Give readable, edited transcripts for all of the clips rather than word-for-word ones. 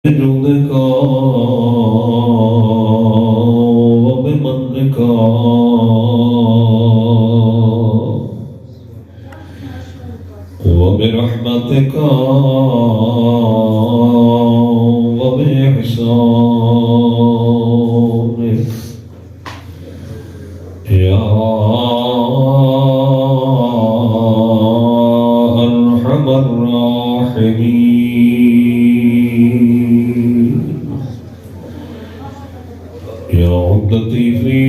بجودك وبمنك وبرحمتك وبإحسانك يا أرحم الراحمين يا عدتي في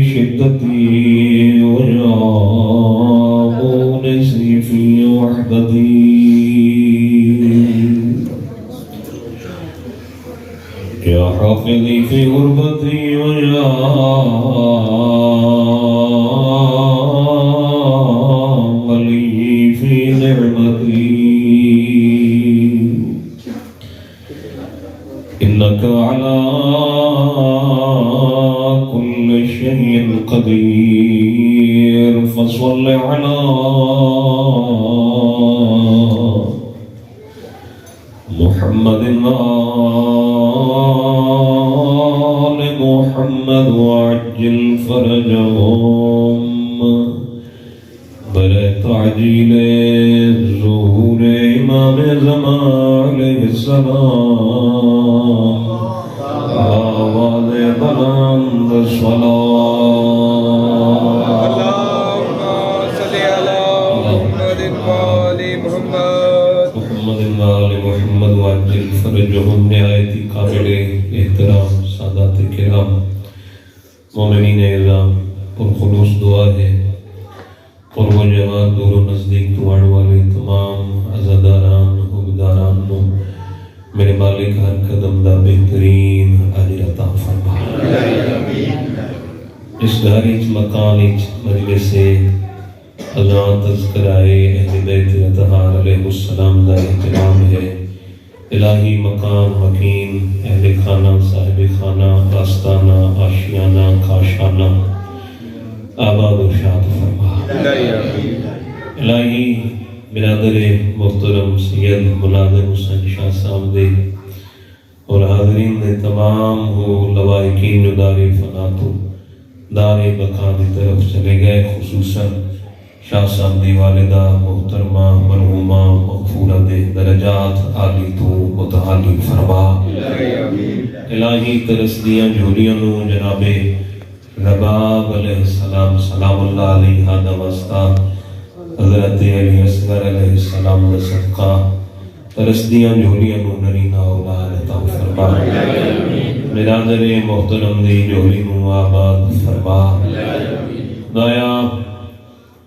شدتي ويا مونسي في وحدتي يا حافظي في غربتي ويا ولي في نعمتي إنك على كل شيء قدير فصل على محمد وآل محمد وعجل فرجهم برتعجيل ظهور إمام زمان علیہ السلام آواز بلند صلاة اللهم صل على محمد وآل محمد وآل محمد وعجل فرجهم نہایت قابل احترام سادات کرام مومنین اعظام پرخلوص دعا ہے اور وہ جوان دور و نزدیک دوڑ والے تمام عزاداران حقداران نو میرے مالک ہر قدم دا بہترین اجر عطا فرما اس گھریچ مکانچ مجلس اذان تذکرائے اہل بیت اطہار علیہ السلام دا احترام ہے الہی مقام مکین اہل خانہ صاحب خانہ آستانہ آشیانہ کاشانہ آباد و شاد فرما الہی برادر محترم سید مناظر حسین شاہ صاحب دے اور حاضرین دے تمام ہو لوائقین جو دار فناتو دار بقا دی طرف چلے گئے خصوصاً شاہ صاحب دی والدہ محترمہ مرحومہ مغفورہ دے درجات عالی تو متعالی فرما الہی ترسدیاں جھولیاں نو جناب رباب علیہ السلام سلام اللہ علیہ واسطہ حضرت علی اصغر علیہ السلام نے صدقہ ترسدیاں جھولیاں نو نرینا اولاد عطا فرما برادر محترم دی جھولی نو آباد فرما دایا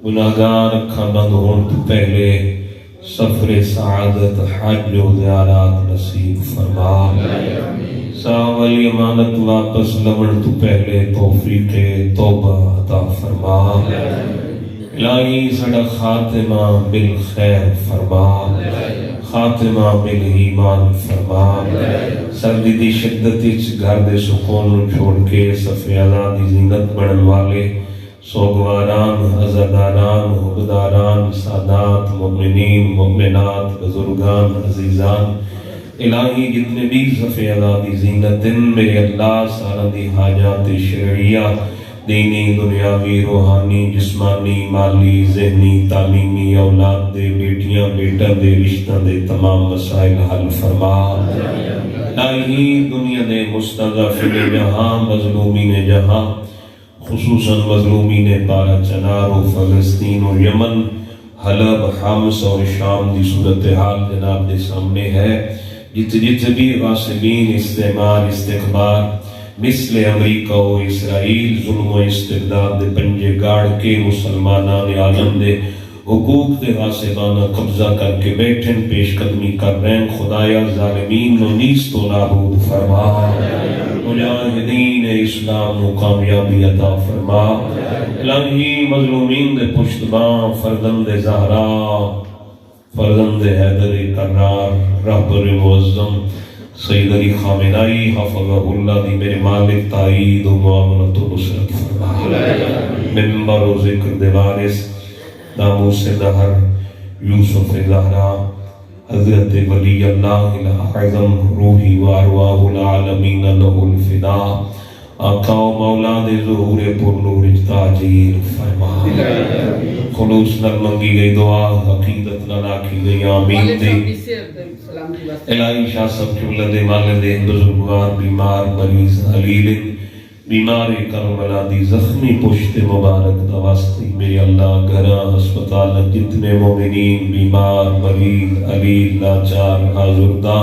گناہگار کھانا دھون تو پہلے سفر سعادت حج و زیارات نصیب فرما صاحب علی امانت واپس لمن تو پہلے توفیق توبہ عطا فرما الہی سڑا خاتمہ بالخیر فرما خاتمہ بالایمان فرما سردی دی شدت اچ گھر دے سکون چھوڑ کے صفحہ آزادی زینت بڑھن والے سوگواران عزاداران حقداران سادات مومنین مومنات بزرگان عزیزان الہی جتنے بھی صفحہ آزادی زینت دن میرے اللہ سارا دی حاجات شرعیہ دینی دنیاوی روحانی جسمانی مالی ذہنی تعلیمی اولاد دے بیٹیاں بیٹا دے رشتہ دے تمام مسائل حل فرما الہی دنیا دے مستضعفین جہاں مظلومین جہاں خصوصاً مظلومین پارا چنار و فلسطین و یمن حلب حمص اور شام دی صورتحال جناب دے سامنے ہے جت بھی غاصبین استعمار استخبار مثل امریکہ و اسرائیل ظلم و استبداد دے پنجے گاڑ کے مسلمانان عالم دے حقوق دے غاصبانہ قبضہ کر کے بیٹھن پیش قدمی کر رہن خدایا ظالمین و نیست و نابود فرما مجاہدین اسلام و کامیابی عطا فرما الہی مظلومین دے پشتبان فرزند زہرا فرزند حیدر کرار رہبر معظم سید علی خامنائی حفظہ اللہ دی میرے مالک تائید و معاملت و نصرت فرما منبر و ذکر دے وارث ناموس دہر یوسف زہرا حضرت ولی اللہ الاعظم روحی وارواح العالمین لہ الفداء آقا و مولا دے ظہور پر نور تاجیر فرما خلوص نال منگی گئی دعا حقیقت نال آکھی گئی آمین دے الہی شاہ سب جملہ دے والد بزرگوار بیمار مریض علیل بیمار کربلا دی زخمی پشت مبارک دواستی میرے اللہ گھرہ ہسپتال جتنے مومنین بیمار مریض علیل لاچار حاضردہ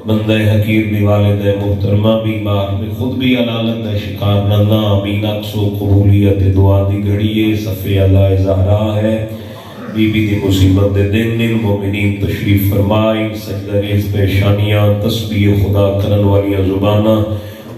بندہ حقیر دی والد محترمہ بیمار میں خود بھی علالت شکار نہ آمین اکسو قبولیت دعا دی گھڑیے صفحہ اللہ زہرا ہے بی بی دی مصیبت دے دن مومنین تشریف فرمائی سجدہ ریز پیشانیاں تسبیح خدا کرن والیاں زبانہ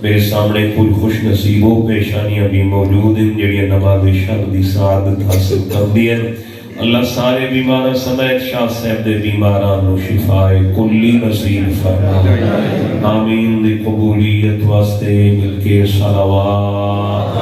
میرے سامنے کوئی خوش نصیبوں پیشانیاں بھی موجود ہیں جڑیاں نماز شب دی سعادت حاصل کر دی ہیں اللہ سارے بیمارہ سمیت شاہ صاحب دے بیماران و شفائے کلی نصیب فرما آمین دی قبولیت واسطے مل کے صلوات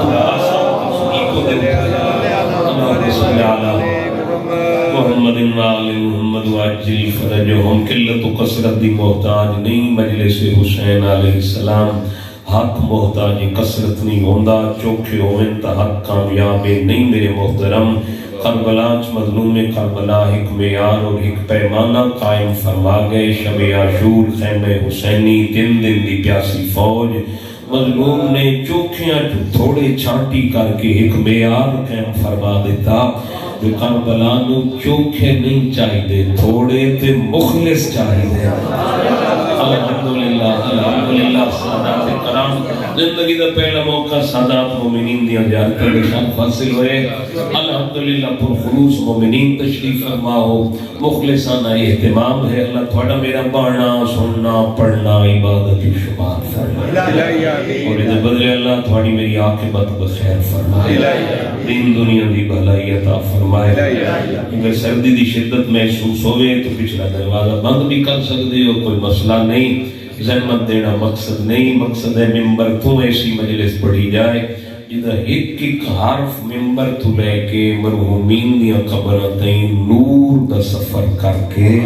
محمد وآل محمد وعجل فرجہم قلت و کثرت دی محتاج نہیں مجلس حسین علیہ السلام حق محتاجی کثرت نہیں ہوندہ چوکھے ہوئن تا حق کامیابے نہیں میرے محترم کربلا مظلوم کربلا ایک معیار اور ایک پیمانہ قائم فرما گئے شب عاشور خیمہ حسینی دن دی پیاسی فوج مظلوم نے چوکھیاں تھوڑے چھانٹی کر کے ایک معیار قائم فرما دیتا جو کربلا نو چوکھے نہیں چاہیے تھوڑے تے مخلص چاہیے الحمدللہ سادات کرام زندگی دا پہلا موقع سادات مومنین دیا زیارتیں نشان حاصل ہوئے الحمدللہ پر خلوص مومنین تشریف فرما ہو مخلصانہ اہتمام ہے اللہ تھوڑا میرا پڑھنا سننا پڑھنا عبادت شمار فرما اور ادھر بدلے اللہ تھوڑی میری عاقبت بخیر فرما دین دنیا دی بھلائی عطا فرمائے اگر سردی دی شدت محسوس ہوئے تو پچھلا دروازہ بند بھی کر سکتے ہو کوئی مسئلہ نہیں زحمت دینا مقصد نہیں مقصد ہے ممبر تو ایسی مجلس پڑھی جائے جدہ ایک ایک حرف ممبر تو لے کے مرحومین دیا قبرتیں نور دا سفر کر کے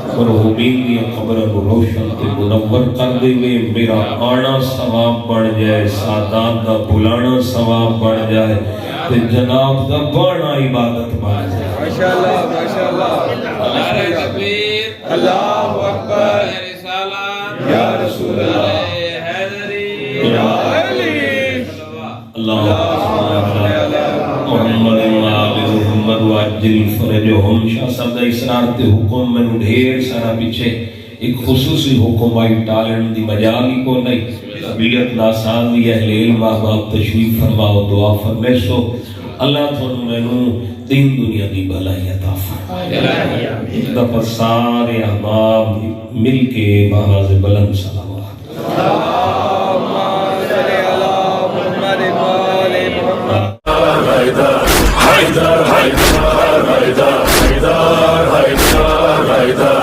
مرحومین دیا قبرت روشن تے منور کر دے ہوئے میرا آنا ثواب بڑھ جائے سادات دا بلانا ثواب بڑھ جائے تے جناب دا بانا عبادت بڑھ جائے ماشاءاللہ اللہ اکبر یا رسول اللہ یا علی محمد محمد وعجل فرجہم شاہ صاحب دا اسرار تے حکم میں ڈھیر سارا پیچھے ایک خصوصی حکم آئی ٹالن دی مجالی کو نہیں طبیعت ناسان دی اہل علم آباب تشریف فرماؤ دعا فرمیسو اللہ تھوڑا میں دین دنیا دی بھلائی عطا فرمائے ایک دفعہ سارے احباب مل کے باراز بلند صلوات اللہم صلی اللہ محمد وآل محمد حیدر حیدر حیدر حیدر حیدر حیدر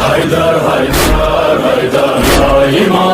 حیدر حیدر حیدر یا امام